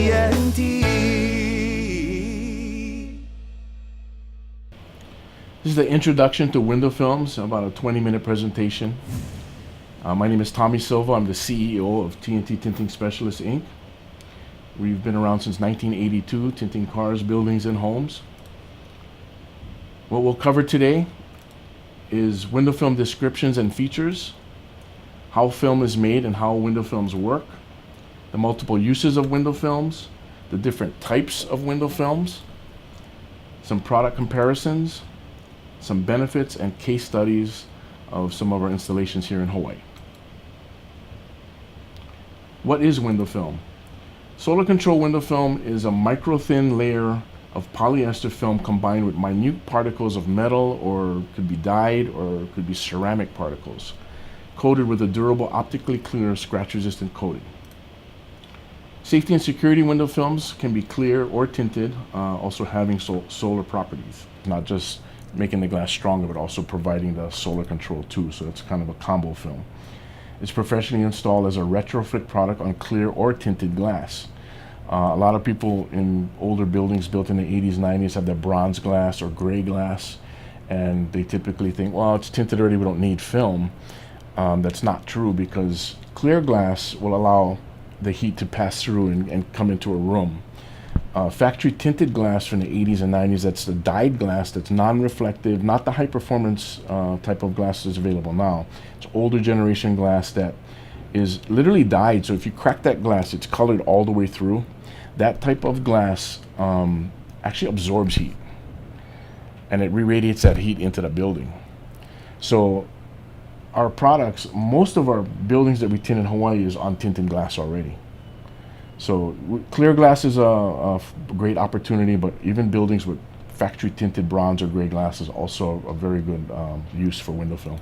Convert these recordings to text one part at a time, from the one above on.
TNT. This is the introduction to window films, about a 20-minute presentation. My name is Tommy Silva. I'm the CEO of TNT Tinting Specialists, Inc. We've been around since 1982, tinting cars, buildings, and homes. What we'll cover today is window film descriptions and features, how film is made and how window films work, the multiple uses of window films, the different types of window films, some product comparisons, some benefits and case studies of some of our installations here in Hawaii. What is window film? Solar control window film is a micro-thin layer of polyester film combined with minute particles of metal, or could be dyed, or could be ceramic particles, coated with a durable, optically clear, scratch-resistant coating. Safety and security window films can be clear or tinted, also having solar properties, not just making the glass stronger, but also providing the solar control too. So it's kind of a combo film. It's professionally installed as a retrofit product on clear or tinted glass. A lot of people in older buildings built in the 80s, 90s have that bronze glass or gray glass, and they typically think, well, it's tinted already, we don't need film. That's not true, because clear glass will allow the heat to pass through and come into a room. Factory tinted glass from the 80s and 90s, that's the dyed glass that's non-reflective, not the high performance type of glass that's available now. It's older generation glass that is literally dyed, so if you crack that glass, it's colored all the way through. That type of glass actually absorbs heat, and it re-radiates that heat into the building. So our products, most of our buildings that we tint in Hawaii is on tinted glass already. So clear glass is a great opportunity, but even buildings with factory tinted bronze or gray glass is also a very good use for window film.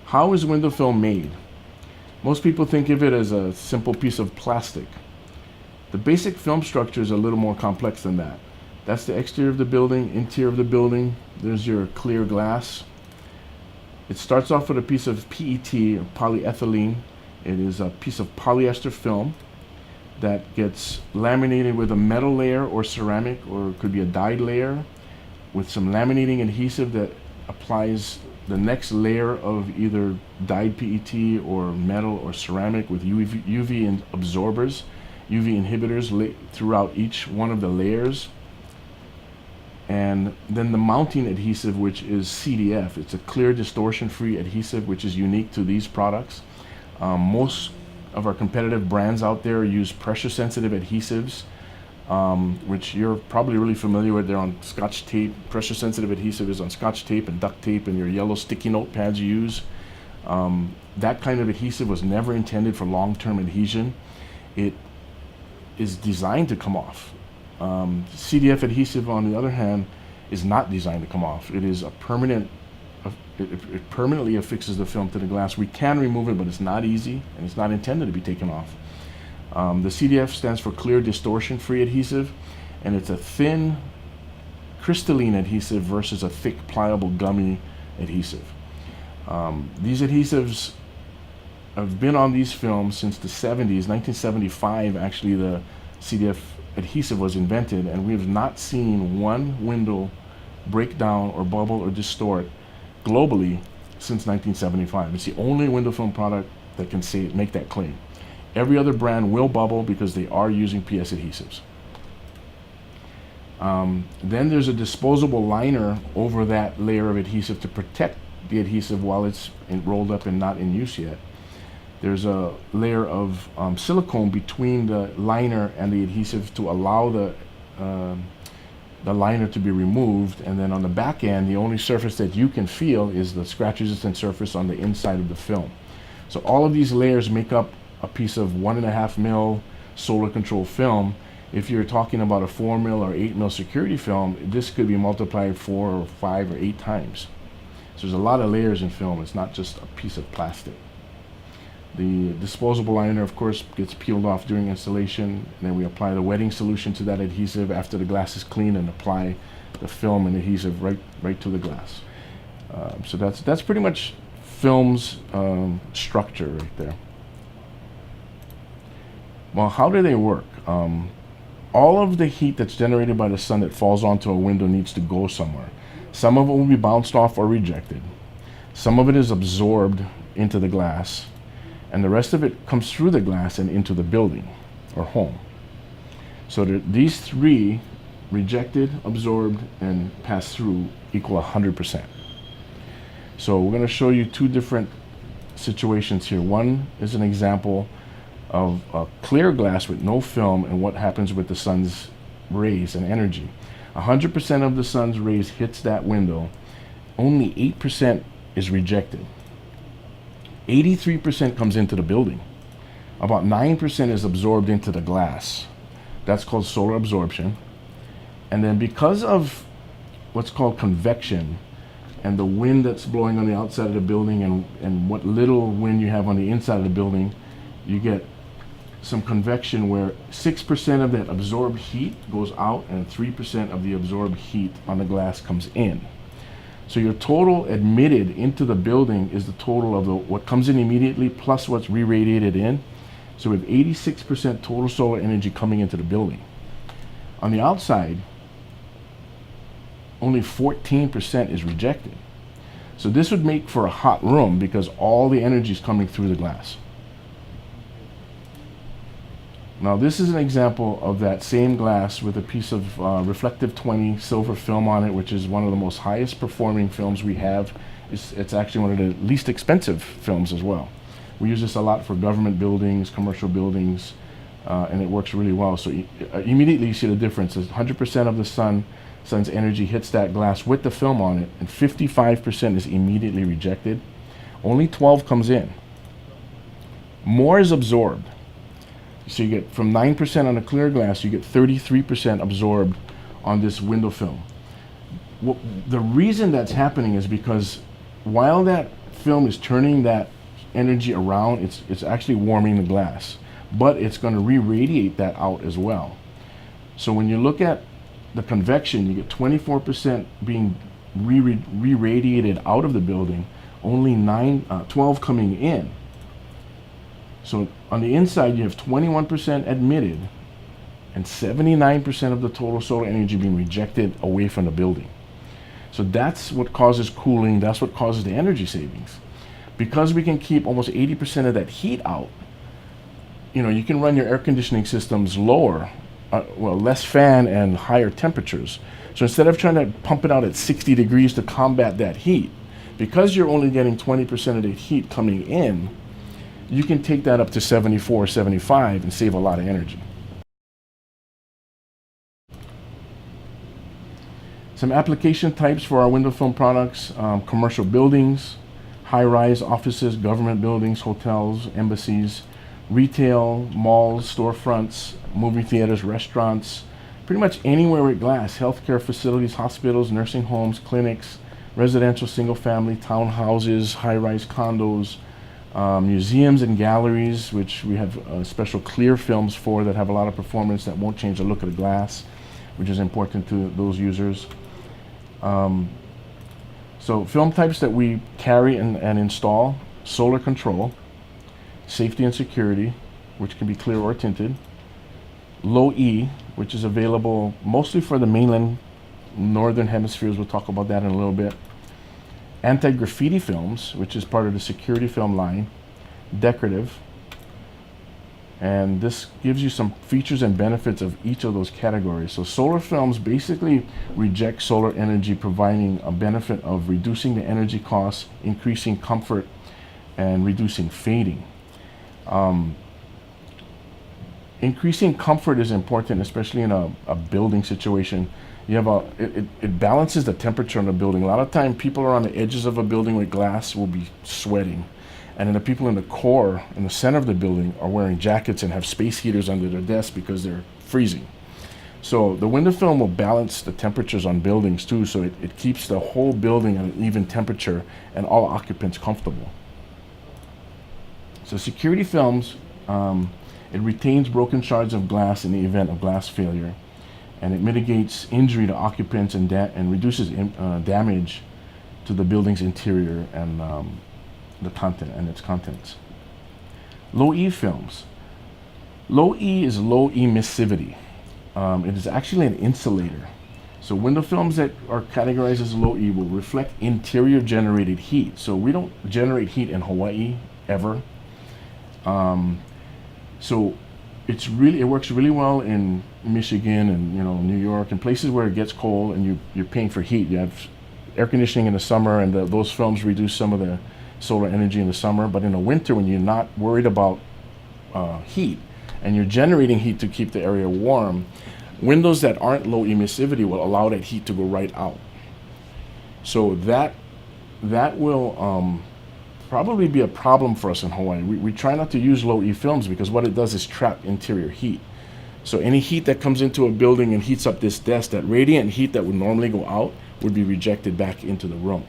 How is window film made? Most people think of it as a simple piece of plastic. The basic film structure is a little more complex than that. That's the exterior of the building, interior of the building. There's your clear glass. It starts off with a piece of PET, or polyethylene. It is a piece of polyester film that gets laminated with a metal layer or ceramic, or it could be a dyed layer, with some laminating adhesive that applies the next layer of either dyed PET or metal or ceramic with UV absorbers, UV inhibitors throughout each one of the layers. And then the mounting adhesive, which is CDF. It's a clear distortion-free adhesive, which is unique to these products. Most of our competitive brands out there use pressure-sensitive adhesives, which you're probably really familiar with. They're on Scotch tape. Pressure-sensitive adhesive is on Scotch tape and duct tape and your yellow sticky note pads you use. That kind of adhesive was never intended for long-term adhesion. It is designed to come off. CDF adhesive, on the other hand, is not designed to come off. It is a permanent. It permanently affixes the film to the glass. We can remove it, but it's not easy, and it's not intended to be taken off. The CDF stands for clear distortion-free adhesive, and it's a thin crystalline adhesive versus a thick pliable gummy adhesive. These adhesives have been on these films since the 70s. 1975, actually, the CDF adhesive was invented, and we have not seen one window break down or bubble or distort globally since 1975. It's the only window film product that can make that claim. Every other brand will bubble because they are using PS adhesives. Then there's a disposable liner over that layer of adhesive to protect the adhesive while it's rolled up and not in use yet. There's a layer of silicone between the liner and the adhesive to allow the liner to be removed, and then on the back end, the only surface that you can feel is the scratch-resistant surface on the inside of the film. So all of these layers make up a piece of 1.5 mil solar control film. If you're talking about a 4 mil or 8 mil security film, this could be multiplied 4 or 5 or 8 times. So there's a lot of layers in film. It's not just a piece of plastic. The disposable liner, of course, gets peeled off during installation, and then we apply the wetting solution to that adhesive after the glass is clean, and apply the film and adhesive right to the glass. So that's pretty much film's structure right there. Well, how do they work? All of the heat that's generated by the sun that falls onto a window needs to go somewhere. Some of it will be bounced off or rejected. Some of it is absorbed into the glass, and the rest of it comes through the glass and into the building or home. So these three, rejected, absorbed, and passed through, equal 100%. So we're going to show you two different situations here. One is an example of a clear glass with no film and what happens with the sun's rays and energy. 100% of the sun's rays hits that window. Only 8% is rejected. 83% comes into the building. About 9% is absorbed into the glass. That's called solar absorption. And then because of what's called convection and the wind that's blowing on the outside of the building and what little wind you have on the inside of the building, you get some convection where 6% of that absorbed heat goes out and 3% of the absorbed heat on the glass comes in. So your total admitted into the building is the total of what comes in immediately plus what's re-radiated in. So we have 86% total solar energy coming into the building. On the outside, only 14% is rejected. So this would make for a hot room because all the energy is coming through the glass. Now this is an example of that same glass with a piece of reflective 20 silver film on it, which is one of the most highest performing films we have. It's actually one of the least expensive films as well. We use this a lot for government buildings, commercial buildings, and it works really well. So immediately you see the difference. 100% of the sun's energy hits that glass with the film on it, and 55% is immediately rejected. Only 12 comes in. More is absorbed. So you get from 9% on a clear glass, you get 33% absorbed on this window film. The reason that's happening is because while that film is turning that energy around, it's actually warming the glass, but it's going to re-radiate that out as well. So when you look at the convection, you get 24% being re-radiated out of the building, only 12 coming in. So on the inside, you have 21% admitted and 79% of the total solar energy being rejected away from the building. So that's what causes cooling. That's what causes the energy savings. Because we can keep almost 80% of that heat out, you can run your air conditioning systems lower, less fan and higher temperatures. So instead of trying to pump it out at 60 degrees to combat that heat, because you're only getting 20% of the heat coming in, you can take that up to 74, 75 and save a lot of energy. Some application types for our window film products: commercial buildings, high-rise offices, government buildings, hotels, embassies, retail, malls, storefronts, movie theaters, restaurants, pretty much anywhere with glass, healthcare facilities, hospitals, nursing homes, clinics, residential single-family, townhouses, high-rise condos, museums and galleries, which we have special clear films for that have a lot of performance that won't change the look of the glass, which is important to those users. So film types that we carry and install: solar control, safety and security, which can be clear or tinted, low E, which is available mostly for the mainland northern hemispheres. We'll talk about that in a little bit. Anti-graffiti films, which is part of the security film line, decorative, and this gives you some features and benefits of each of those categories. So solar films basically reject solar energy, providing a benefit of reducing the energy costs, increasing comfort, and reducing fading. Increasing comfort is important, especially in a building situation. You have it balances the temperature in the building. A lot of time people are on the edges of a building with glass will be sweating. And then the people in the core, in the center of the building, are wearing jackets and have space heaters under their desks because they're freezing. So the window film will balance the temperatures on buildings too, so it keeps the whole building at an even temperature and all occupants comfortable. So security films, it retains broken shards of glass in the event of glass failure, and it mitigates injury to occupants and reduces damage to the building's interior and the content and its contents. Low E films. Low E is low emissivity. It is actually an insulator. So window films that are categorized as low E will reflect interior generated heat. So we don't generate heat in Hawaii ever. So it works really well in Michigan and New York and places where it gets cold and you're paying for heat. You have air conditioning in the summer, and those films reduce some of the solar energy in the summer. But in the winter, when you're not worried about heat and you're generating heat to keep the area warm, windows that aren't low emissivity will allow that heat to go right out. So that will probably be a problem for us in Hawaii. We try not to use low E films because what it does is trap interior heat. So any heat that comes into a building and heats up this desk, that radiant heat that would normally go out would be rejected back into the room.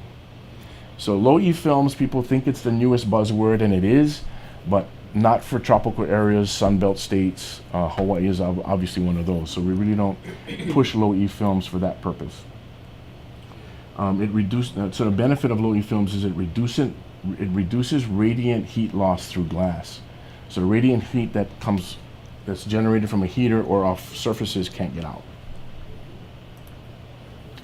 So low E films, people think it's the newest buzzword, and it is, but not for tropical areas, Sunbelt states. Hawaii is obviously one of those. So we really don't push low E films for that purpose. So the benefit of low E films is it reduces radiant heat loss through glass. So the radiant heat that's generated from a heater or off surfaces can't get out.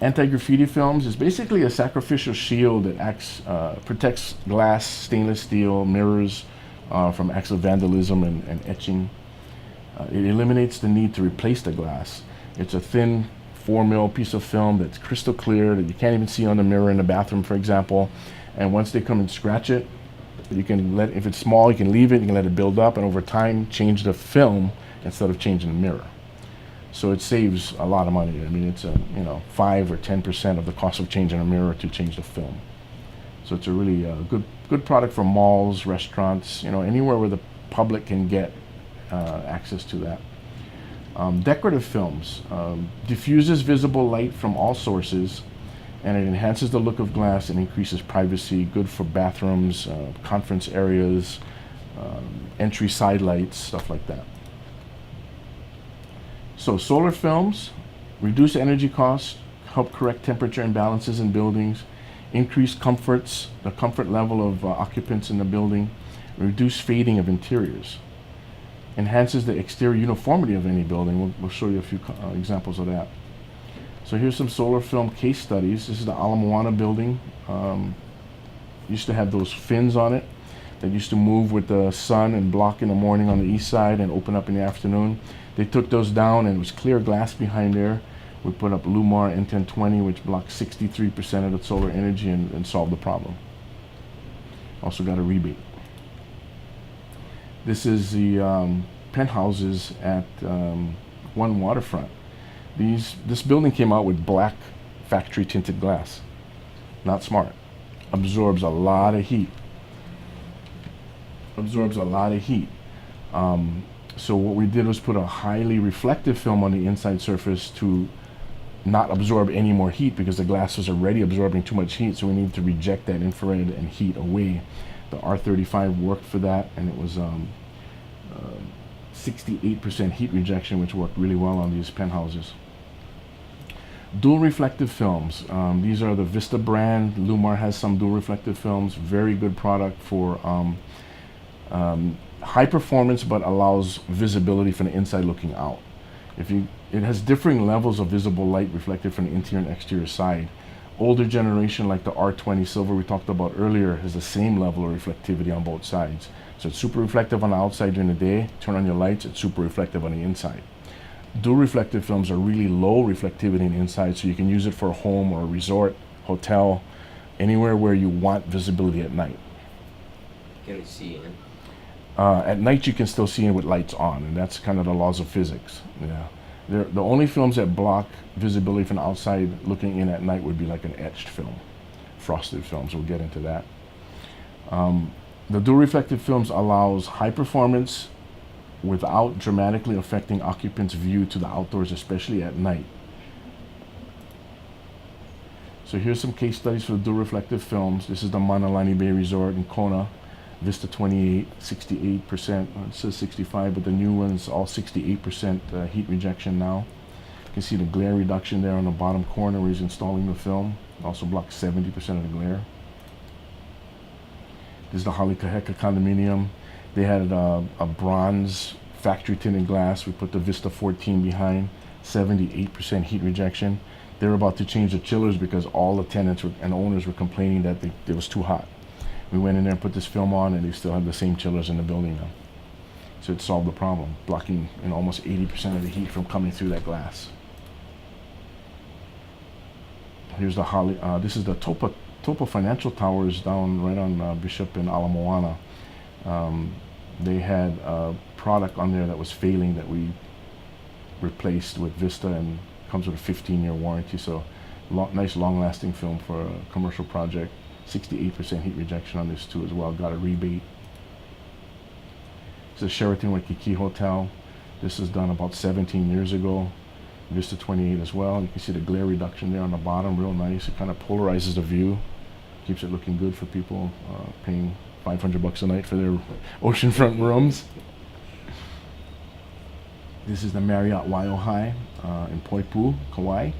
Anti-graffiti films is basically a sacrificial shield that protects glass, stainless steel, mirrors from acts of vandalism and etching. It eliminates the need to replace the glass. It's a thin 4mm piece of film that's crystal clear that you can't even see on the mirror in the bathroom, for example. And once they come and scratch it, you can if it's small, you can leave it, you can let it build up, and over time change the film instead of changing the mirror. So it saves a lot of money. I mean, it's 5 or 10% of the cost of changing a mirror to change the film. So it's a really good product for malls, restaurants, anywhere where the public can get access to that. Decorative films diffuses visible light from all sources, and it enhances the look of glass and increases privacy. Good for bathrooms, conference areas, entry side lights, stuff like that. So solar films reduce energy costs, help correct temperature imbalances in buildings, increase the comfort level of occupants in the building, reduce fading of interiors, enhances the exterior uniformity of any building. We'll show you a few examples of that. So here's some solar film case studies. This is the Ala Moana building. Used to have those fins on it that used to move with the sun and block in the morning on the east side and open up in the afternoon. They took those down, and it was clear glass behind there. We put up Lumar N1020, which blocks 63% of the solar energy and solved the problem. Also got a rebate. This is the penthouses at One Waterfront. This building came out with black factory tinted glass. Not smart. Absorbs a lot of heat. So what we did was put a highly reflective film on the inside surface to not absorb any more heat, because the glass was already absorbing too much heat, so we needed to reject that infrared and heat away. The R35 worked for that, and it was 68% heat rejection, which worked really well on these penthouses. Dual reflective films. These are the Vista brand. Lumar has some dual reflective films. Very good product for high performance, but allows visibility from the inside looking out. It has differing levels of visible light reflected from the interior and exterior side. Older generation, like the R20 Silva we talked about earlier, has the same level of reflectivity on both sides. So it's super reflective on the outside during the day. Turn on your lights, it's super reflective on the inside. Dual reflective films are really low reflectivity on the inside, so you can use it for a home or a resort, hotel, anywhere where you want visibility at night. Can we see in? At night you can still see it with lights on, and that's kind of the laws of physics. Yeah, the only films that block visibility from the outside looking in at night would be like an etched film, frosted films. We'll get into that. The dual reflective films allows high performance without dramatically affecting occupants' view to the outdoors, especially at night. So here's some case studies for the dual reflective films. This is the Manalani Bay Resort in Kona. Vista 28, 68%, it says 65, but the new one's all 68% heat rejection now. You can see the glare reduction there on the bottom corner where he's installing the film. Also blocks 70% of the glare. This is the Halikaheka condominium. They had a bronze factory tinted glass. We put the Vista 14 behind, 78% heat rejection. They were about to change the chillers because all the tenants and owners were complaining that it was too hot. We went in there and put this film on, and they still have the same chillers in the building now. So it solved the problem, blocking almost 80% of the heat from coming through that glass. Here's the this is the Topa Financial Towers down right on Bishop and Ala Moana. They had a product on there that was failing that we replaced with Vista, and comes with a 15-year warranty. So nice long-lasting film for a commercial project. 68% heat rejection on this too as well. Got a rebate. It's a Sheraton Waikiki Hotel. This is done about 17 years ago. Vista 28 as well. You can see the glare reduction there on the bottom, real nice. It kind of polarizes the view, keeps it looking good for people paying $500 a night for their oceanfront rooms. This is the Marriott Waiʻohai in Poipu, Kauai.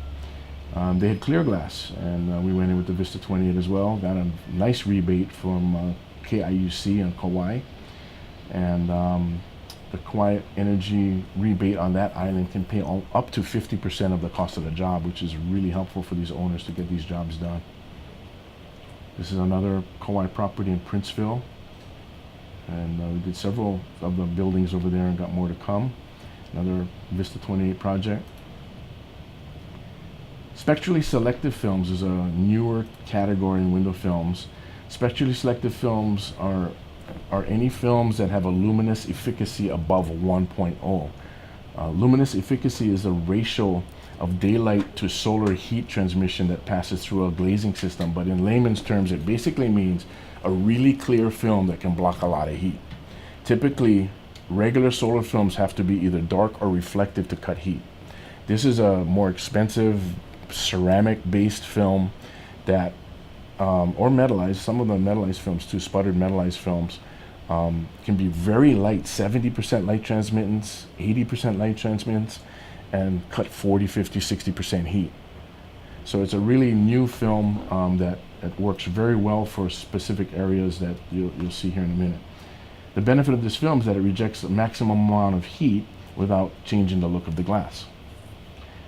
They had clear glass, and we went in with the Vista 28 as well. Got a nice rebate from KIUC in Kauai, and the Kauai Energy rebate on that island can pay up to 50% of the cost of the job, which is really helpful for these owners to get these jobs done. This is another Kauai property in Princeville, and we did several of the buildings over there and got more to come. Another Vista 28 project. Spectrally-Selective Films is a newer category in window films. Spectrally-Selective Films are any films that have a luminous efficacy above 1.0. Luminous efficacy is a ratio of daylight to solar heat transmission that passes through a glazing system, but in layman's terms it basically means a really clear film that can block a lot of heat. Typically, regular solar films have to be either dark or reflective to cut heat. This is a more expensive ceramic-based film that, or metallized, some of the metallized films too, sputtered metallized films, can be very light, 70% light transmittance, 80% light transmittance, and cut 40, 50, 60% heat. So it's a really new film that works very well for specific areas that you'll see here in a minute. The benefit of this film is that it rejects the maximum amount of heat without changing the look of the glass.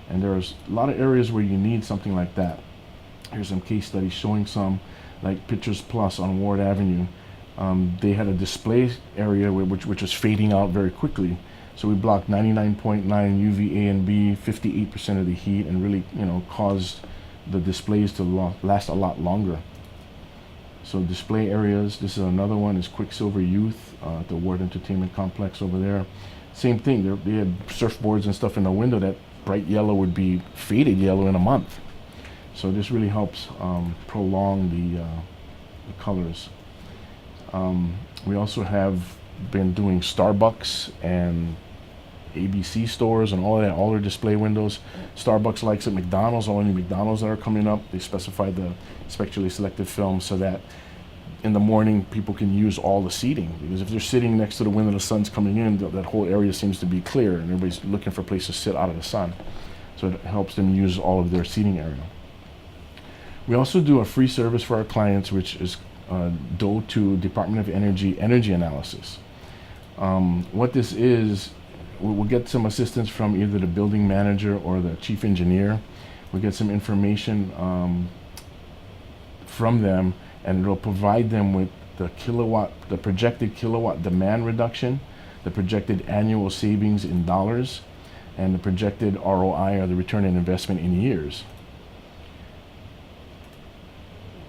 And there's a lot of areas where you need something like that. Here's some case studies showing some, like Pictures Plus on Ward Avenue. They had a display area which was fading out very quickly. So we blocked 99.9 UVA and B, 58% of the heat, and really, caused the displays to last a lot longer. So display areas, this is another one, is Quicksilver Youth, the Ward Entertainment Complex over there. Same thing, they had surfboards and stuff in the window that bright yellow would be faded yellow in a month. So this really helps prolong the colors. We also have been doing Starbucks and ABC stores and all that, all their display windows. Starbucks likes it, McDonald's, all any McDonald's that are coming up, they specify the Spectrally-Selective Film so that in the morning people can use all the seating, because if they're sitting next to the window, the sun's coming in, that whole area seems to be clear and everybody's looking for a place to sit out of the sun. So it helps them use all of their seating area. We also do a free service for our clients, which is DOE Department of Energy analysis. What this is, we'll get some assistance from either the building manager or the chief engineer. We'll get some information from them, and it'll provide them with the projected kilowatt demand reduction, the projected annual savings in dollars, and the projected ROI, or the return on investment, in years.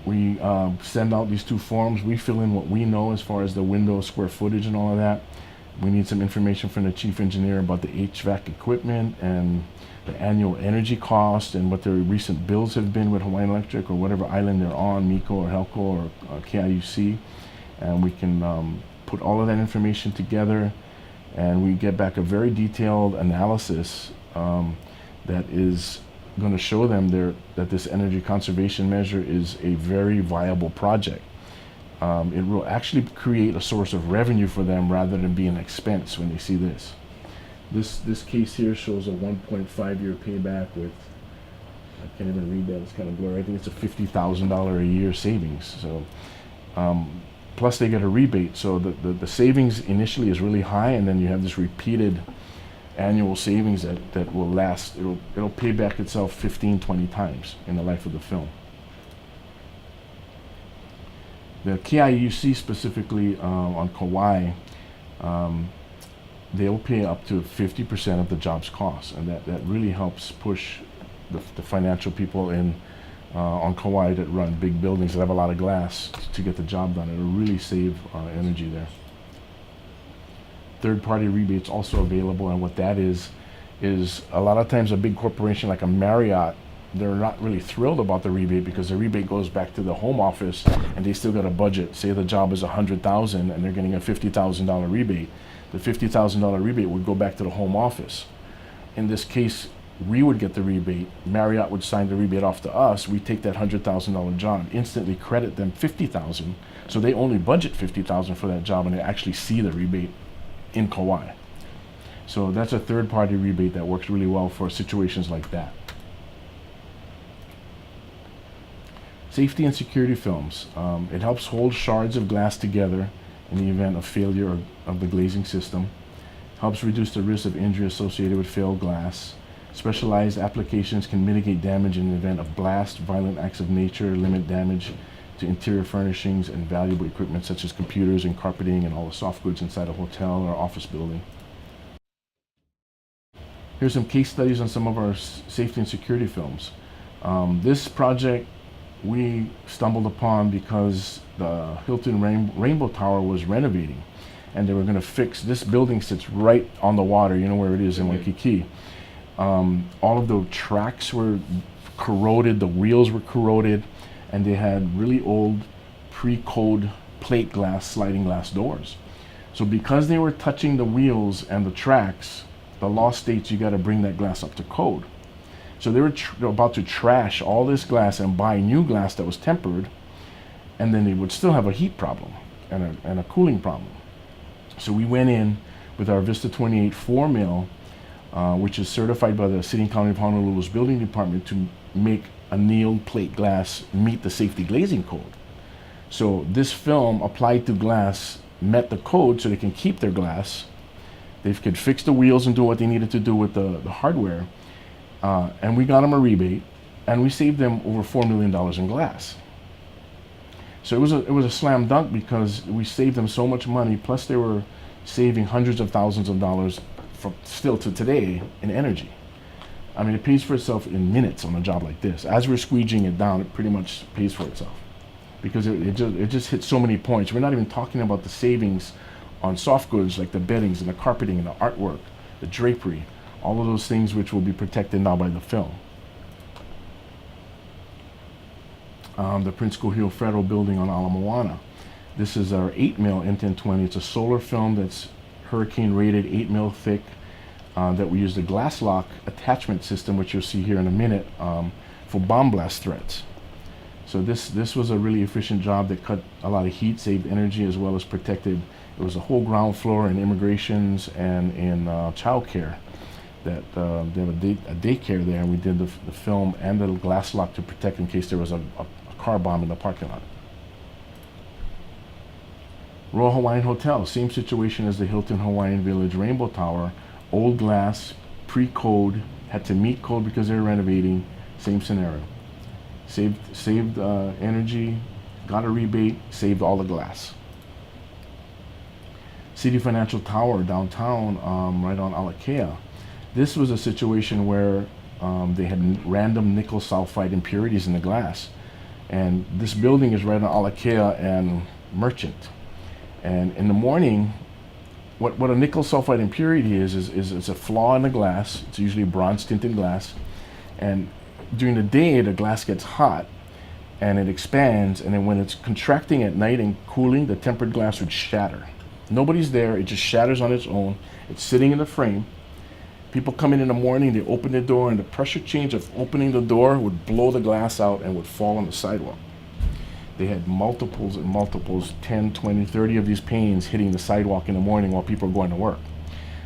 We send out these two forms. We fill in what we know as far as the window square footage and all of that. We need some information from the chief engineer about the HVAC equipment and the annual energy cost and what their recent bills have been with Hawaiian Electric or whatever island they're on, MECO or HELCO or KIUC. And we can put all of that information together, and we get back a very detailed analysis that is going to show them that this energy conservation measure is a very viable project. It will actually create a source of revenue for them rather than be an expense when they see this. This case here shows a 1.5-year payback with, I can't even read that, it's kind of blurry. I think it's a $50,000 a year savings. So plus they get a rebate. So the savings initially is really high, and then you have this repeated annual savings that will last. It'll pay back itself 15, 20 times in the life of the film. The KIUC specifically on Kauai, they'll pay up to 50% of the job's cost, and that really helps push the financial people in on Kauai that run big buildings that have a lot of glass to get the job done. It'll really save energy there. Third-party rebates also available, and what that is a lot of times a big corporation like a Marriott, they're not really thrilled about the rebate because the rebate goes back to the home office and they still got a budget. Say the job is $100,000 and they're getting a $50,000 rebate. The $50,000 rebate would go back to the home office. In this case, we would get the rebate. Marriott would sign the rebate off to us. We take that $100,000 job, instantly credit them $50,000, so they only budget $50,000 for that job, and they actually see the rebate in Kauai. So that's a third-party rebate that works really well for situations like that. Safety and security films. It helps hold shards of glass together in the event of failure of the glazing system. Helps reduce the risk of injury associated with failed glass. Specialized applications can mitigate damage in the event of blast, violent acts of nature, limit damage to interior furnishings and valuable equipment such as computers and carpeting and all the soft goods inside a hotel or office building. Here's some case studies on some of our safety and security films. This project we stumbled upon because the Hilton Rainbow Tower was renovating, and they were going to fix this building. Sits right on the water, you know where it is in Waikiki. All of the tracks were corroded, the wheels were corroded, and they had really old pre-code plate glass, sliding glass doors. So because they were touching the wheels and the tracks, the law states you got to bring that glass up to code. So they were about to trash all this glass and buy new glass that was tempered, and then they would still have a heat problem and a cooling problem. So we went in with our Vista 28 4 mil, which is certified by the City and County of Honolulu's building department to make annealed plate glass meet the safety glazing code. So this film applied to glass met the code, so they can keep their glass. They could fix the wheels and do what they needed to do with the hardware. And we got them a rebate, and we saved them over $4 million in glass. So it was a slam dunk because we saved them so much money, plus they were saving hundreds of thousands of dollars from still to today in energy. I mean, it pays for itself in minutes on a job like this. As we're squeegeeing it down, it pretty much pays for itself because it just hits so many points. We're not even talking about the savings on soft goods like the beddings and the carpeting and the artwork, the drapery, all of those things which will be protected now by the film. The Prince Kuhio Federal Building on Ala Moana. This is our 8 mil M1020. It's a solar film that's hurricane rated, 8 mil thick, that we use the glass lock attachment system, which you'll see here in a minute, for bomb blast threats. So this was a really efficient job that cut a lot of heat, saved energy, as well as protected. It was a whole ground floor in immigrations and in child care. That they have a daycare there, and we did the film and the glass lock to protect in case there was a car bomb in the parking lot. Royal Hawaiian Hotel, same situation as the Hilton Hawaiian Village Rainbow Tower. Old glass, pre-code, had to meet code because they were renovating. Same scenario. Saved energy, got a rebate, saved all the glass. City Financial Tower downtown, right on Alakea. This was a situation where they had random nickel sulfide impurities in the glass. And this building is right on Alakea and Merchant. And in the morning, what a nickel sulfide impurity is it's a flaw in the glass. It's usually bronze tinted glass. And during the day, the glass gets hot and it expands. And then when it's contracting at night and cooling, the tempered glass would shatter. Nobody's there. It just shatters on its own. It's sitting in the frame. People come in the morning, they open the door, and the pressure change of opening the door would blow the glass out and would fall on the sidewalk. They had multiples and multiples, 10, 20, 30 of these panes hitting the sidewalk in the morning while people were going to work.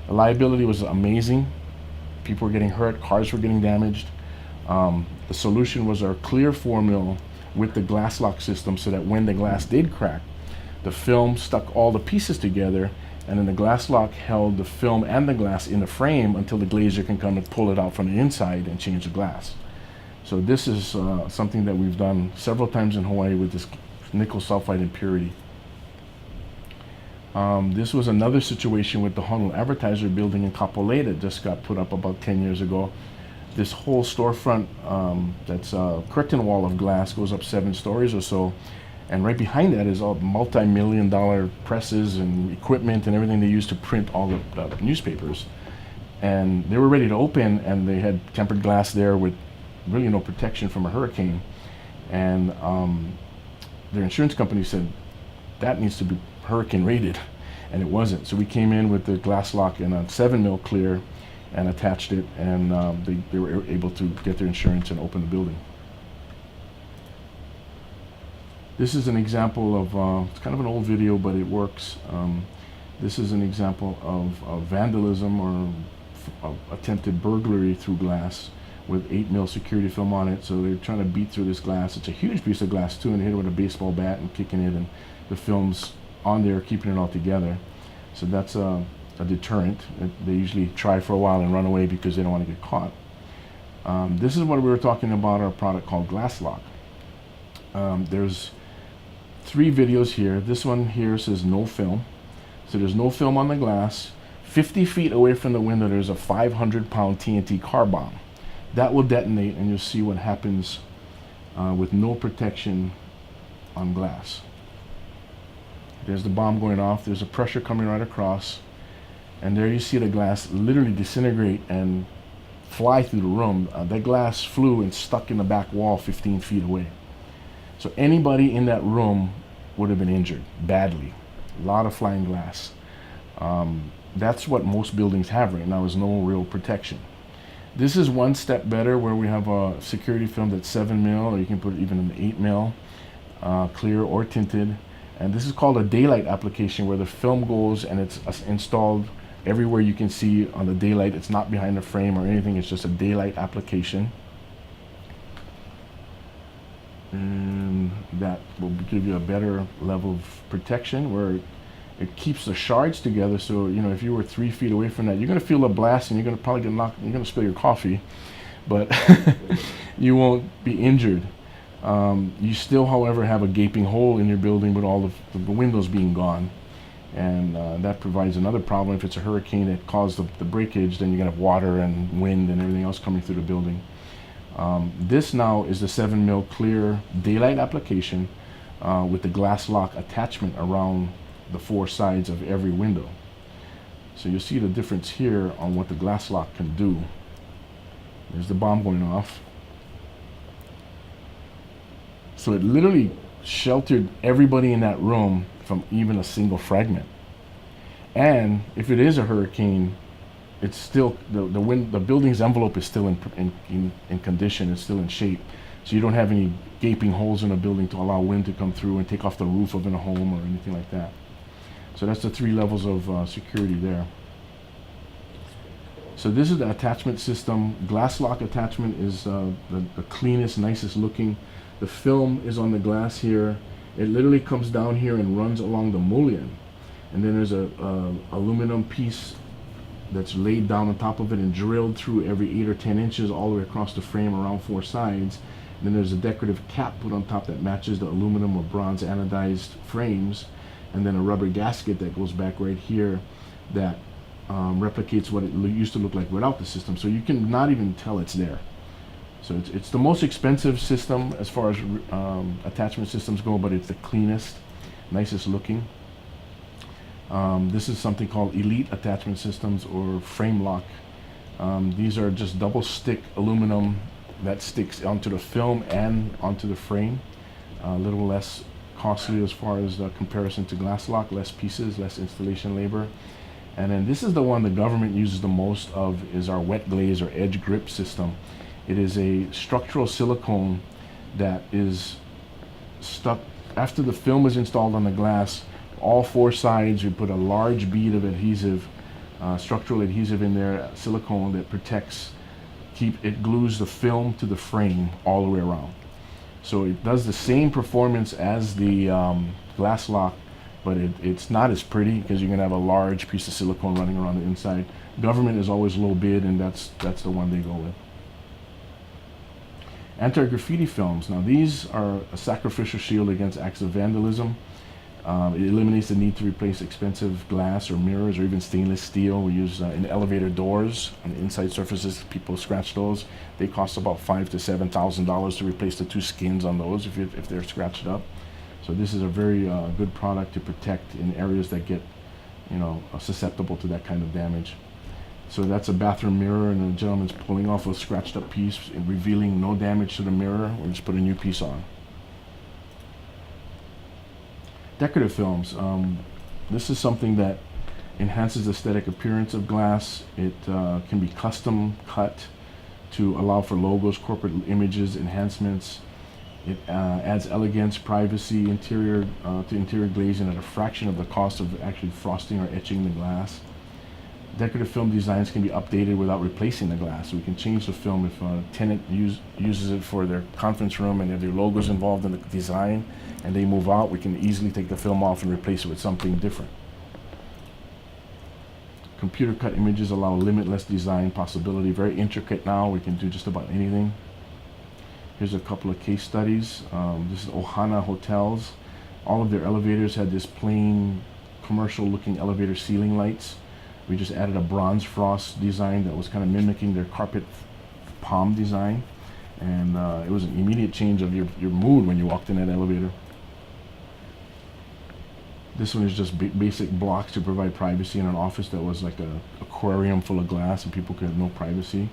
The liability was amazing. People were getting hurt, cars were getting damaged. The solution was our clear 4 mil with the glass lock system so that when the glass did crack, The film stuck all the pieces together, and then the glass lock held the film and the glass in the frame until the glazier can come and pull it out from the inside and change the glass. So this is something that we've done several times in Hawaii with this nickel sulfide impurity. This was another situation with the Honolulu Advertiser building in Kapolei that just got put up about 10 years ago. This whole storefront, that's a curtain wall of glass, goes up 7 stories or so. And right behind that is all multi-million-dollar presses and equipment and everything they use to print all the newspapers. And they were ready to open, and they had tempered glass there with really no protection from a hurricane. And their insurance company said, that needs to be hurricane rated, and it wasn't. So we came in with the glass lock in a 7 mm clear and attached it, and they were able to get their insurance and open the building. This is an example of, it's kind of an old video, but it works. This is an example of vandalism or attempted burglary through glass with 8 mm security film on it. So they're trying to beat through this glass. It's a huge piece of glass too, and they hit it with a baseball bat and kicking it, and the film's on there keeping it all together. So that's a deterrent. They usually try for a while and run away because they don't want to get caught. This is what we were talking about, our product called Glass Lock. There's 3 videos here. This one here says no film. So there's no film on the glass. 50 feet away from the window, there's a 500-pound TNT car bomb. That will detonate, and you'll see what happens with no protection on glass. There's the bomb going off. There's a pressure coming right across. And there you see the glass literally disintegrate and fly through the room. That glass flew and stuck in the back wall 15 feet away. So anybody in that room would have been injured badly. A lot of flying glass. That's what most buildings have right now, is no real protection. This is one step better, where we have a security film that's 7 mm, or you can put it even an 8 mm, clear or tinted. And this is called a daylight application, where the film goes and it's installed everywhere you can see on the daylight. It's not behind the frame or anything. It's just a daylight application. And that will give you a better level of protection, where it keeps the shards together. So, you know, if you were 3 feet away from that, you're going to feel a blast, and you're going to probably get knocked, you're going to spill your coffee, but you won't be injured. You still, however, have a gaping hole in your building with all the windows being gone. And that provides another problem. If it's a hurricane that caused the breakage, then you're going to have water and wind and everything else coming through the building. This now is the 7 mm clear daylight application with the glass lock attachment around the 4 sides of every window. So you'll see the difference here on what the glass lock can do. There's the bomb going off. So it literally sheltered everybody in that room from even a single fragment. And if it is a hurricane, it's still, the building's envelope is still in condition, it's still in shape. So you don't have any gaping holes in a building to allow wind to come through and take off the roof of a home or anything like that. So that's the 3 levels of security there. So this is the attachment system. Glass lock attachment is the cleanest, nicest looking. The film is on the glass here. It literally comes down here and runs along the mullion. And then there's a aluminum piece that's laid down on top of it and drilled through every 8 or 10 inches all the way across the frame around 4 sides. And then there's a decorative cap put on top that matches the aluminum or bronze anodized frames. And then a rubber gasket that goes back right here that replicates what it used to look like without the system. So you can not even tell it's there. So it's the most expensive system as far as attachment systems go, but it's the cleanest, nicest looking. This is something called Elite Attachment Systems, or Frame Lock. These are just double stick aluminum that sticks onto the film and onto the frame. A little less costly as far as the comparison to glass lock, less pieces, less installation labor. And then this is the one the government uses the most of, is our wet glaze or edge grip system. It is a structural silicone that is stuck after the film is installed on the glass. All 4 sides, you put a large bead of adhesive, structural adhesive in there, silicone that protects, it glues the film to the frame all the way around. So it does the same performance as the glass lock, but it's not as pretty because you're gonna have a large piece of silicone running around the inside. Government is always low bid, and that's the one they go with. Anti-graffiti films. Now these are a sacrificial shield against acts of vandalism. It eliminates the need to replace expensive glass or mirrors or even stainless steel. We use in elevator doors on the inside surfaces. People scratch those. They cost about $5,000 to $7,000 to replace the two skins on those if they're scratched up. So this is a very good product to protect in areas that get, susceptible to that kind of damage. So that's a bathroom mirror, and the gentleman's pulling off a scratched up piece and revealing no damage to the mirror. We'll just put a new piece on. Decorative films. This is something that enhances the aesthetic appearance of glass. It can be custom cut to allow for logos, corporate images, enhancements. It adds elegance, privacy, interior to interior glazing at a fraction of the cost of actually frosting or etching the glass. Decorative film designs can be updated without replacing the glass. We can change the film if a tenant uses it for their conference room and if their logo's involved in the design and they move out, we can easily take the film off and replace it with something different. Computer cut images allow limitless design possibility. Very intricate now. We can do just about anything. Here's a couple of case studies. This is Ohana Hotels. All of their elevators had this plain commercial looking elevator ceiling lights. We just added a bronze frost design that was kind of mimicking their carpet palm design, and it was an immediate change of your mood when you walked in that elevator. This one is just basic blocks to provide privacy in an office that was like an aquarium full of glass and people could have no privacy.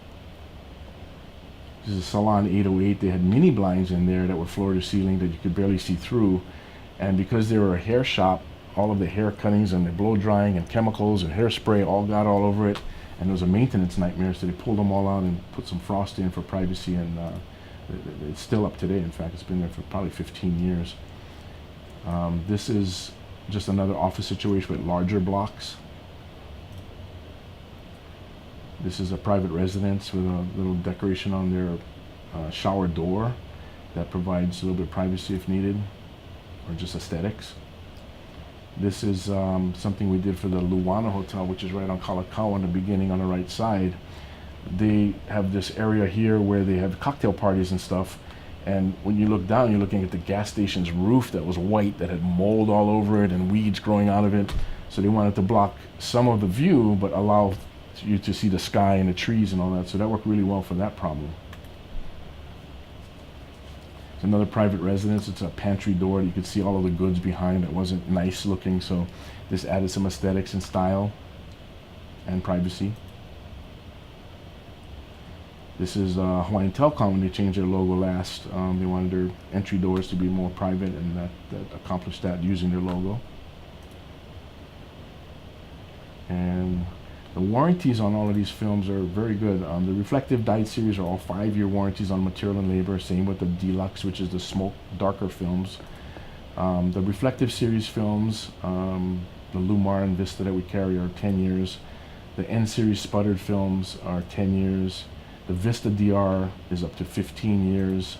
This is Salon 808. They had mini blinds in there that were floor to ceiling that you could barely see through, and because they were a hair shop, all of the hair cuttings and the blow drying and chemicals and hairspray all got all over it, and it was a maintenance nightmare, so they pulled them all out and put some frost in for privacy, and it's still up today. In fact, it's been there for probably 15 years. This is just another office situation with larger blocks. This is a private residence with a little decoration on their shower door that provides a little bit of privacy if needed, or just aesthetics. This is something we did for the Luana Hotel, which is right on Kalakaua in the beginning on the right side. They have this area here where they have cocktail parties and stuff, and when you look down, you're looking at the gas station's roof that was white, that had mold all over it and weeds growing out of it. So they wanted to block some of the view, but allow you to see the sky and the trees and all that. So that worked really well for that problem. Another private residence. It's a pantry door. You could see all of the goods behind. It wasn't nice looking, so this added some aesthetics and style and privacy. This is Hawaiian Telcom. When they changed their logo last, they wanted their entry doors to be more private, and that accomplished that using their logo. And the warranties on all of these films are very good. The reflective dyed series are all 5-year warranties on material and labor. Same with the deluxe, which is the smoke darker films. The reflective series films, the Lumar and Vista that we carry, are 10 years. The N series sputtered films are 10 years. The Vista DR is up to 15 years.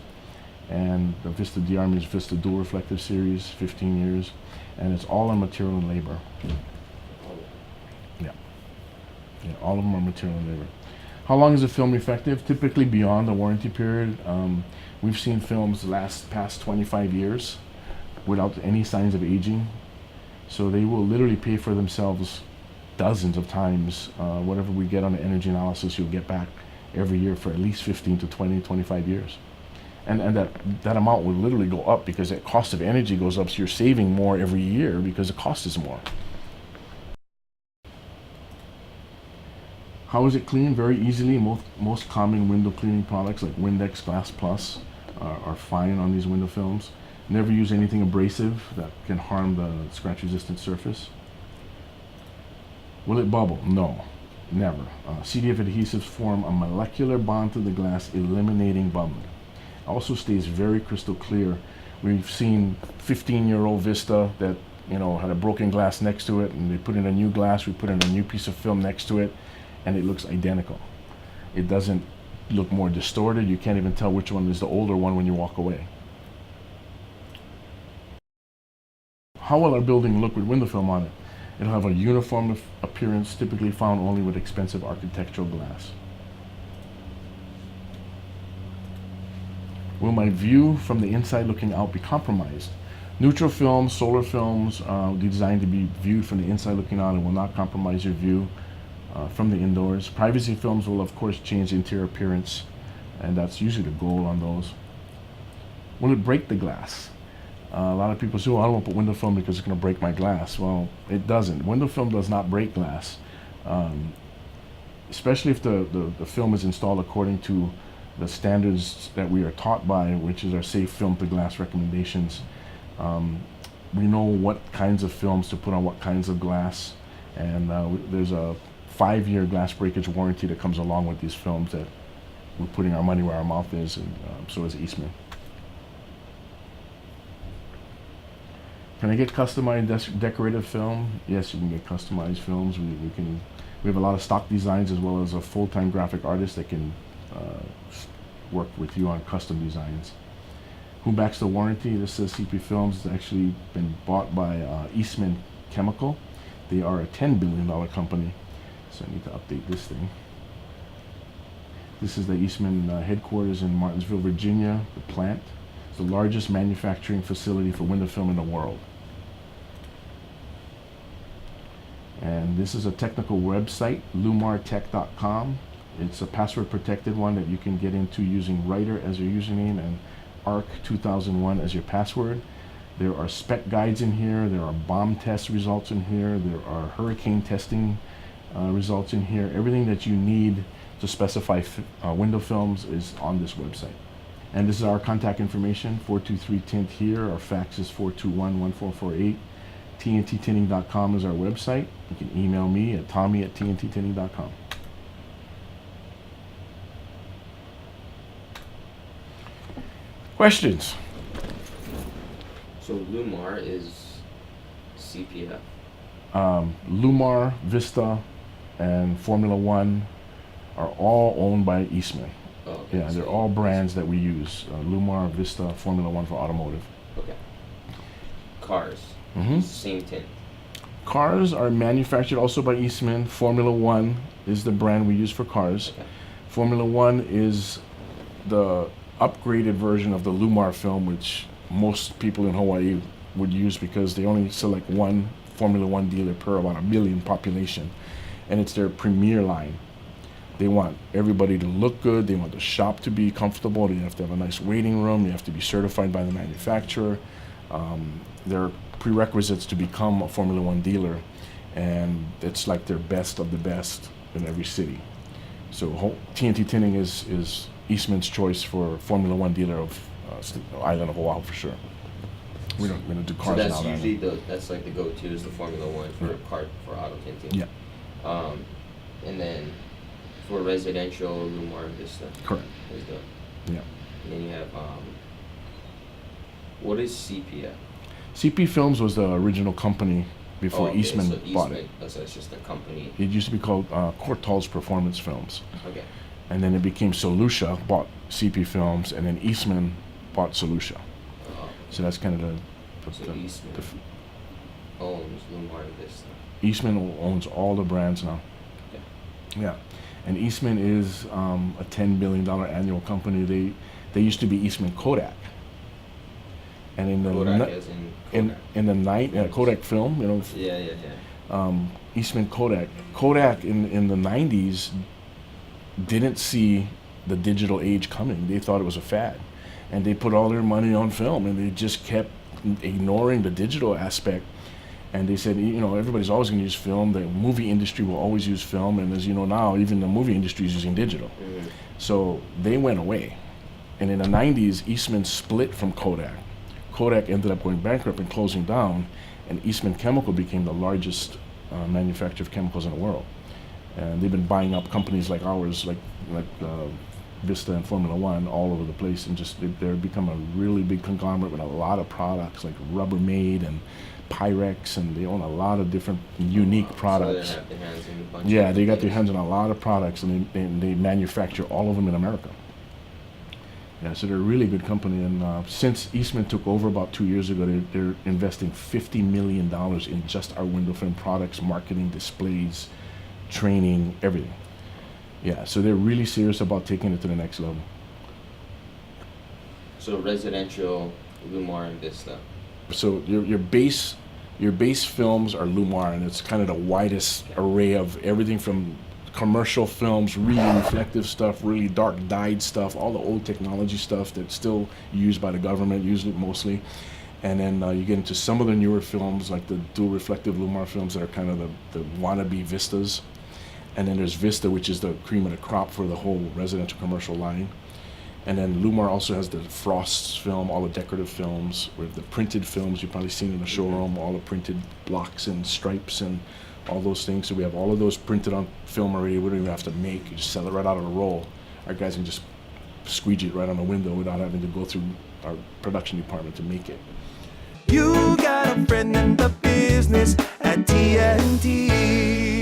And the Vista DR means Vista Dual Reflective Series, 15 years. And it's all on material and labor. Yeah, all of them are material and labor. How long is a film effective? Typically beyond the warranty period. We've seen films last past 25 years without any signs of aging. So they will literally pay for themselves dozens of times. Whatever we get on the energy analysis, you'll get back every year for at least 15 to 20, 25 years. And that amount will literally go up because the cost of energy goes up, so you're saving more every year because the cost is more. How is it cleaned? Very easily. Most common window cleaning products like Windex Glass Plus are fine on these window films. Never use anything abrasive that can harm the scratch resistant surface. Will it bubble? No, never. CDF adhesives form a molecular bond to the glass, eliminating bubbling. Also stays very crystal clear. We've seen 15-year-old Vista that had a broken glass next to it, and they put in a new glass, we put in a new piece of film next to it, and it looks identical. It doesn't look more distorted. You can't even tell which one is the older one when you walk away. how will our building look with window film on it? It'll have a uniform appearance typically found only with expensive architectural glass. Will my view from the inside looking out be compromised? Neutral films, solar films, designed to be viewed from the inside looking out and will not compromise your view from the indoors. Privacy films will of course change the interior appearance, and that's usually the goal on those. Will it break the glass? A lot of people say, well, I don't want to put window film because it's going to break my glass. Well, it doesn't. Window film does not break glass, especially if the film is installed according to the standards that we are taught by, which is our safe film to glass recommendations. We know what kinds of films to put on what kinds of glass, and there's a 5-year glass breakage warranty that comes along with these films that we're putting our money where our mouth is, and so is Eastman. Can I get customized decorative film? Yes, you can get customized films. We have a lot of stock designs as well as a full-time graphic artist that can work with you on custom designs. Who backs the warranty? This says CPFilms. It's actually been bought by Eastman Chemical. They are a $10 billion company. So I need to update this thing. This is the Eastman headquarters in Martinsville, Virginia, the plant. It's the largest manufacturing facility for window film in the world. And this is a technical website, lumartech.com. It's a password protected one that you can get into using Writer as your username and ARC 2001 as your password. There are spec guides in here, there are bomb test results in here, there are hurricane testing results in here. Everything that you need to specify window films is on this website. And this is our contact information, 423-TINT here. Our fax is 421-1448. TNTtinting.com is our website. You can email me at tommy@tnttinting.com. Questions? So Lumar is CPF. Lumar, Vista, and Formula One are all owned by Eastman. Oh, okay. Yeah, they're all brands that we use. Lumar, Vista, Formula One for automotive. Okay. Cars. Mm-hmm. Same tint. Cars are manufactured also by Eastman. Formula One is the brand we use for cars. Okay. Formula One is the upgraded version of the Lumar film, which most people in Hawaii would use because they only select one Formula One dealer per about 1 million population, and it's their premier line. They want everybody to look good. They want the shop to be comfortable. They have to have a nice waiting room. You have to be certified by the manufacturer. There are prerequisites to become a Formula One dealer, and it's like their best of the best in every city. So TNT Tinting is Eastman's choice for Formula One dealer of island of Oahu for sure. We don't do cars. So that's now. usually that's like the go-to is the Formula One for for auto tinting. Yeah. And then for residential, Lumar Vista. Correct. Is the Yeah. And then you have what is CPF? CPFilms was the original company before okay, Eastman so bought it. So it's just a company. It used to be called Cortal's Performance Films. Okay. And then it became Solutia, bought CPFilms, and then Eastman bought Solutia. So that's kind of So Eastman owns Lumar Vista. Eastman owns all the brands now. Okay. Yeah. And Eastman is a $10 billion annual company. They used to be Eastman Kodak. And in the Kodak as in Kodak. in the night Kodak film, you know. Yeah. Eastman Kodak in the 90s didn't see the digital age coming. They thought it was a fad, and they put all their money on film, and they just kept ignoring the digital aspect. And they said, you know, everybody's always going to use film. The movie industry will always use film, and as you know now, even the movie industry is using digital. Mm-hmm. So they went away. And in the 90s, Eastman split from Kodak. Kodak ended up going bankrupt and closing down, and Eastman Chemical became the largest manufacturer of chemicals in the world. And they've been buying up companies like ours, like Vista and Formula One, all over the place, and just they've become a really big conglomerate with a lot of products like Rubbermaid and Pyrex, and they own a lot of different unique products. So they have their hands in a bunch Yeah, of they got things. their hands on a lot of products, and they manufacture all of them in America. Yeah, so they're a really good company, and since Eastman took over about 2 years ago, they're investing $50 million in just our window film products, marketing, displays, training, everything. Yeah, so they're really serious about taking it to the next level. So residential, Lumar and Vista. So your base films are Lumar, and it's kind of the widest array of everything from commercial films, really reflective stuff, really dark dyed stuff, all the old technology stuff that's still used by the government, usually mostly. And then you get into some of the newer films, like the dual reflective Lumar films that are kind of the wannabe Vistas. And then there's Vista, which is the cream of the crop for the whole residential commercial line. And then Lumar also has the Frost film, all the decorative films, with the printed films you've probably seen in the showroom, all the printed blocks and stripes and all those things. So we have all of those printed on film already. We don't even have to make. You just sell it right out of the roll. Our guys can just squeegee it right on the window without having to go through our production department to make it. You got a friend in the business at TNT.